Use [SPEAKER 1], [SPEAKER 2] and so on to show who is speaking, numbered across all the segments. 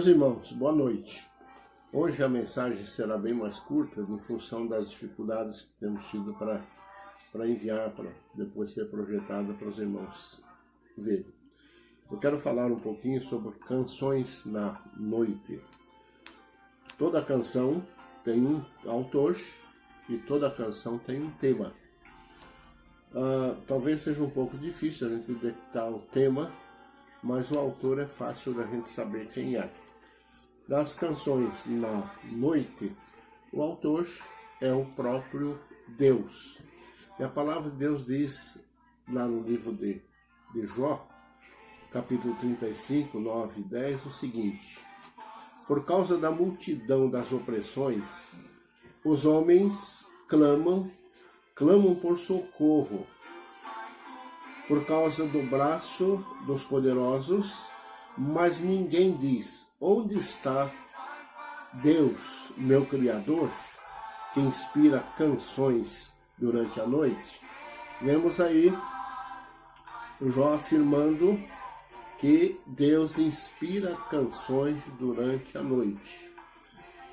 [SPEAKER 1] Meus irmãos, boa noite. Hoje a mensagem será bem mais curta em função das dificuldades que temos tido para enviar, para depois ser projetada para os irmãos verem. Eu quero falar um pouquinho sobre canções na noite. Toda canção tem um autor e toda canção tem um tema. Talvez seja um pouco difícil a gente detectar o tema, mas o autor é fácil da gente saber quem é. Das canções na noite, o autor é o próprio Deus. E a palavra de Deus diz lá no livro de Jó, capítulo 35, 9 e 10, o seguinte: por causa da multidão das opressões, os homens clamam por socorro. Por causa do braço dos poderosos, mas ninguém diz: onde está Deus, meu Criador, que inspira canções durante a noite? Vemos aí o Jó afirmando que Deus inspira canções durante a noite.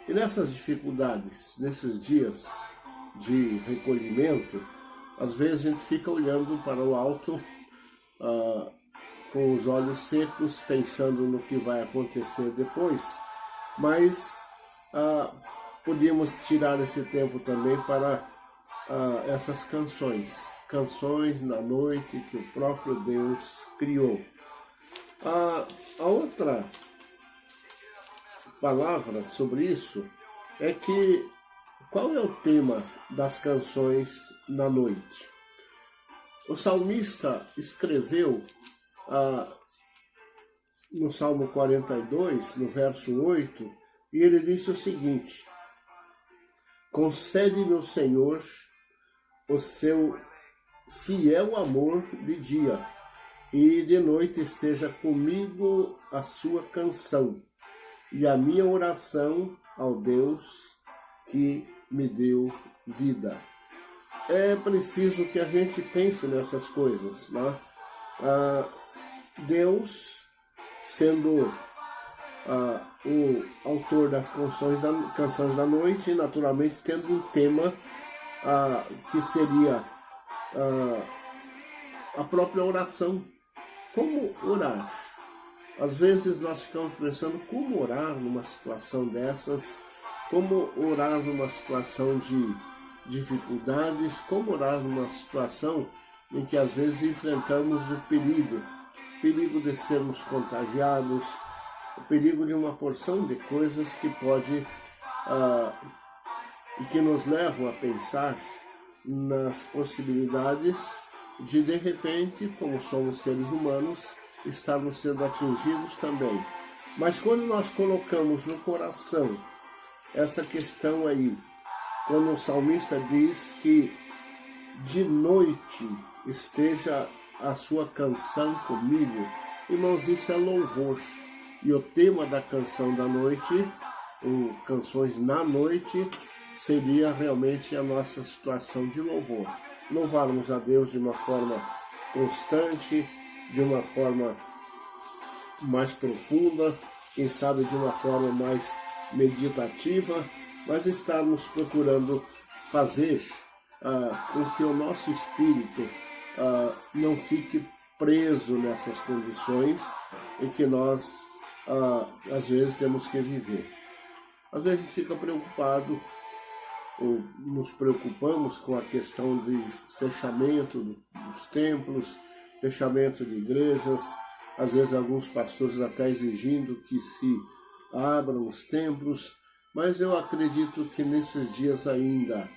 [SPEAKER 1] E nessas dificuldades, nesses dias de recolhimento, às vezes a gente fica olhando para o alto com os olhos secos, pensando no que vai acontecer depois, mas podíamos tirar esse tempo também para essas canções na noite que o próprio Deus criou. A outra palavra sobre isso é que qual é o tema das canções na noite? O salmista escreveu no Salmo 42, no verso 8, e ele disse o seguinte: concede-me o Senhor o seu fiel amor de dia, e de noite esteja comigo a sua canção, e a minha oração ao Deus que me deu vida. É preciso que a gente pense nessas coisas, né? Deus, sendo o autor das canções da noite, naturalmente tendo um tema que seria a própria oração. Como orar? Às vezes nós ficamos pensando como orar numa situação dessas, como orar numa situação de dificuldades, como orar numa situação em que às vezes enfrentamos o perigo de sermos contagiados, o perigo de uma porção de coisas que pode e que nos levam a pensar nas possibilidades de repente, como somos seres humanos, estarmos sendo atingidos também. Mas quando nós colocamos no coração essa questão aí, quando o salmista diz que de noite esteja a sua canção comigo, irmãos, isso é louvor. E o tema da canção da noite, canções na noite, seria realmente a nossa situação de louvor. Louvarmos a Deus de uma forma constante, de uma forma mais profunda, quem sabe de uma forma mais meditativa, mas estarmos procurando fazer com que o nosso espírito não fique preso nessas condições em que nós às vezes temos que viver. Às vezes a gente fica preocupado, ou nos preocupamos com a questão de fechamento dos templos, fechamento de igrejas, às vezes alguns pastores até exigindo que se abram os templos, mas eu acredito que nesses dias ainda,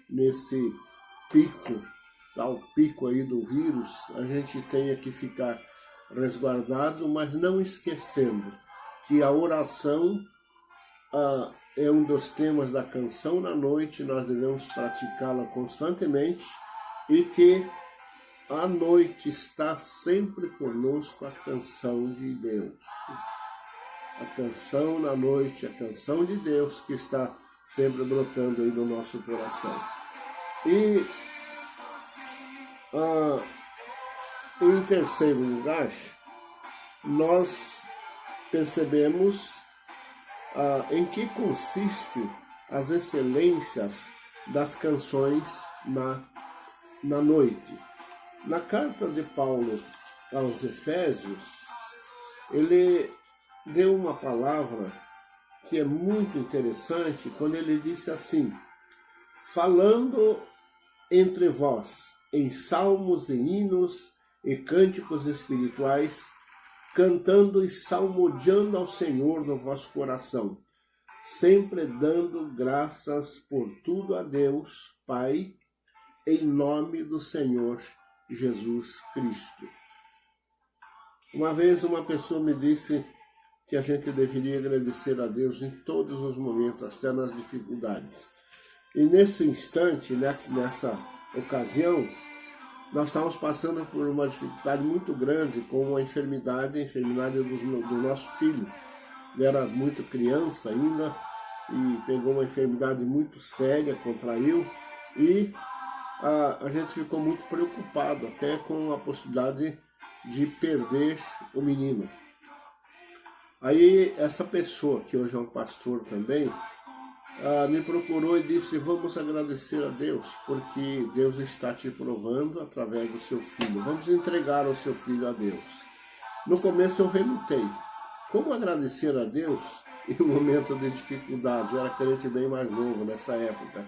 [SPEAKER 1] nesse pico, tal pico aí do vírus, a gente tenha que ficar resguardado, mas não esquecendo que a oração é um dos temas da canção na noite, nós devemos praticá-la constantemente, e que à noite está sempre conosco a canção de Deus. A canção na noite, a canção de Deus que está sempre brotando aí no nosso coração. E em terceiro lugar, nós percebemos em que consiste as excelências das canções na noite. Na carta de Paulo aos Efésios, ele deu uma palavra que é muito interessante quando ele disse assim: falando entre vós em salmos e hinos e cânticos espirituais, cantando e salmodiando ao Senhor no vosso coração, sempre dando graças por tudo a Deus, Pai, em nome do Senhor Jesus Cristo. Uma vez uma pessoa me disse que a gente deveria agradecer a Deus em todos os momentos, até nas dificuldades. E nesse instante, nessa ocasião, nós estávamos passando por uma dificuldade muito grande com a enfermidade do nosso filho. Ele era muito criança ainda e pegou uma enfermidade muito séria, contraiu, e a gente ficou muito preocupado até com a possibilidade de perder o menino. Aí essa pessoa, que hoje é um pastor também, me procurou e disse: vamos agradecer a Deus, porque Deus está te provando através do seu filho. Vamos entregar o seu filho a Deus. No começo eu relutei. Como agradecer a Deus em um momento de dificuldade? Eu era crente bem mais novo nessa época.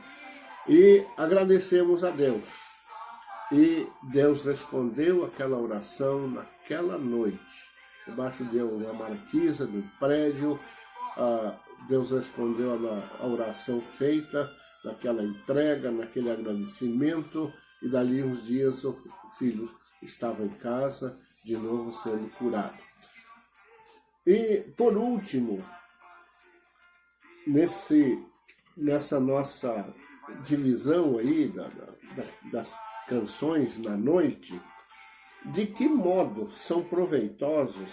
[SPEAKER 1] E agradecemos a Deus. E Deus respondeu aquela oração naquela noite. Debaixo de uma marquisa do prédio, Deus respondeu a oração feita, naquela entrega, naquele agradecimento, e dali uns dias o filho estava em casa, de novo sendo curado. E, por último, nessa nossa divisão aí das canções na noite, de que modo são proveitosas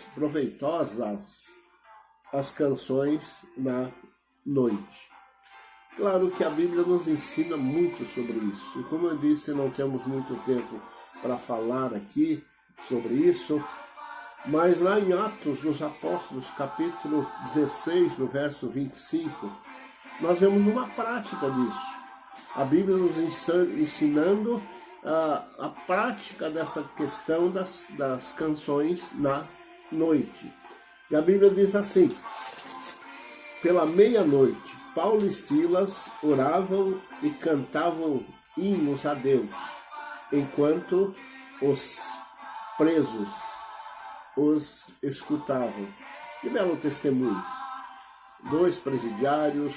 [SPEAKER 1] as canções na noite? Claro que a Bíblia nos ensina muito sobre isso. E como eu disse, não temos muito tempo para falar aqui sobre isso, mas lá em Atos dos Apóstolos, capítulo 16, no verso 25, nós vemos uma prática disso. A Bíblia nos ensinando a prática dessa questão das canções na noite. E a Bíblia diz assim: pela meia-noite, Paulo e Silas oravam e cantavam hinos a Deus, enquanto os presos os escutavam. Que belo testemunho! 2 presidiários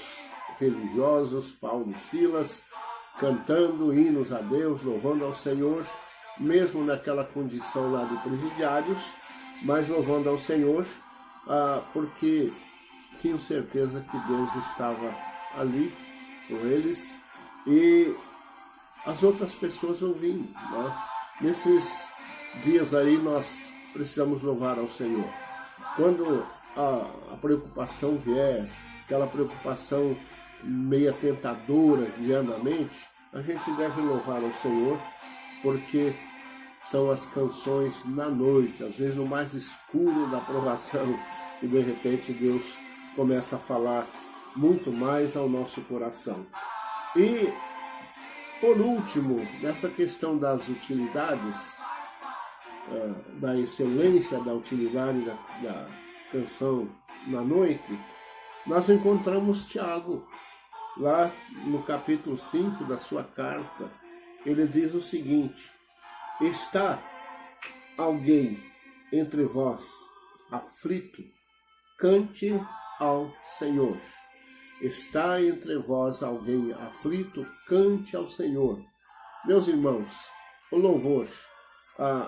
[SPEAKER 1] religiosos, Paulo e Silas, cantando hinos a Deus, louvando ao Senhor, mesmo naquela condição lá de presidiários, mas louvando ao Senhor, porque tinham certeza que Deus estava ali com eles e as outras pessoas ouvindo. Né? Nesses dias aí nós precisamos louvar ao Senhor. Quando a preocupação vier, aquela preocupação meia tentadora vier na mente, a gente deve louvar ao Senhor, porque são as canções na noite, às vezes no mais escuro da provação, e de repente Deus começa a falar muito mais ao nosso coração. E, por último, nessa questão das utilidades, da excelência da utilidade da canção na noite, nós encontramos Tiago, lá no capítulo 5 da sua carta. Ele diz o seguinte: está alguém entre vós aflito? Cante ao Senhor. Está entre vós alguém aflito? Cante ao Senhor. Meus irmãos, o louvor,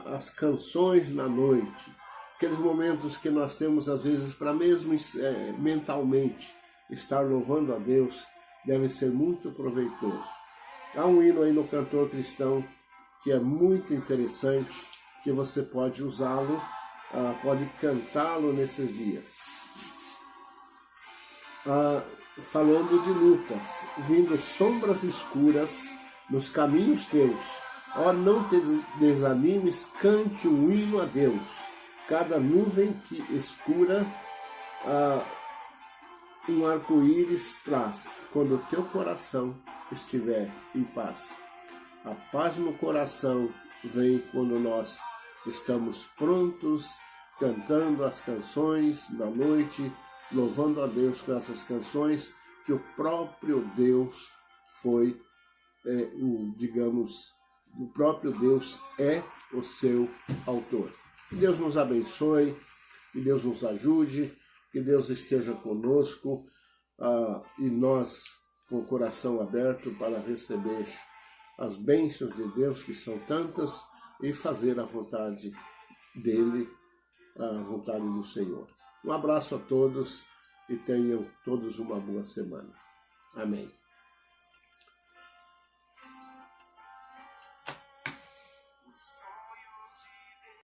[SPEAKER 1] as canções na noite, aqueles momentos que nós temos às vezes para mesmo mentalmente estar louvando a Deus, deve ser muito proveitoso. Há um hino aí no Cantor Cristão que é muito interessante, que você pode usá-lo, pode cantá-lo nesses dias. Falando de lutas, vindo sombras escuras nos caminhos teus. Ó, não te desanimes, cante um hino a Deus. Cada nuvem que escura um arco-íris traz quando o teu coração estiver em paz. A paz no coração vem quando nós estamos prontos, cantando as canções da noite, louvando a Deus com essas canções que o próprio Deus foi, o próprio Deus é o seu autor. Que Deus nos abençoe, que Deus nos ajude, que Deus esteja conosco e nós com o coração aberto para receber as bênçãos de Deus, que são tantas, e fazer a vontade dele, a vontade do Senhor. Um abraço a todos e tenham todos uma boa semana. Amém.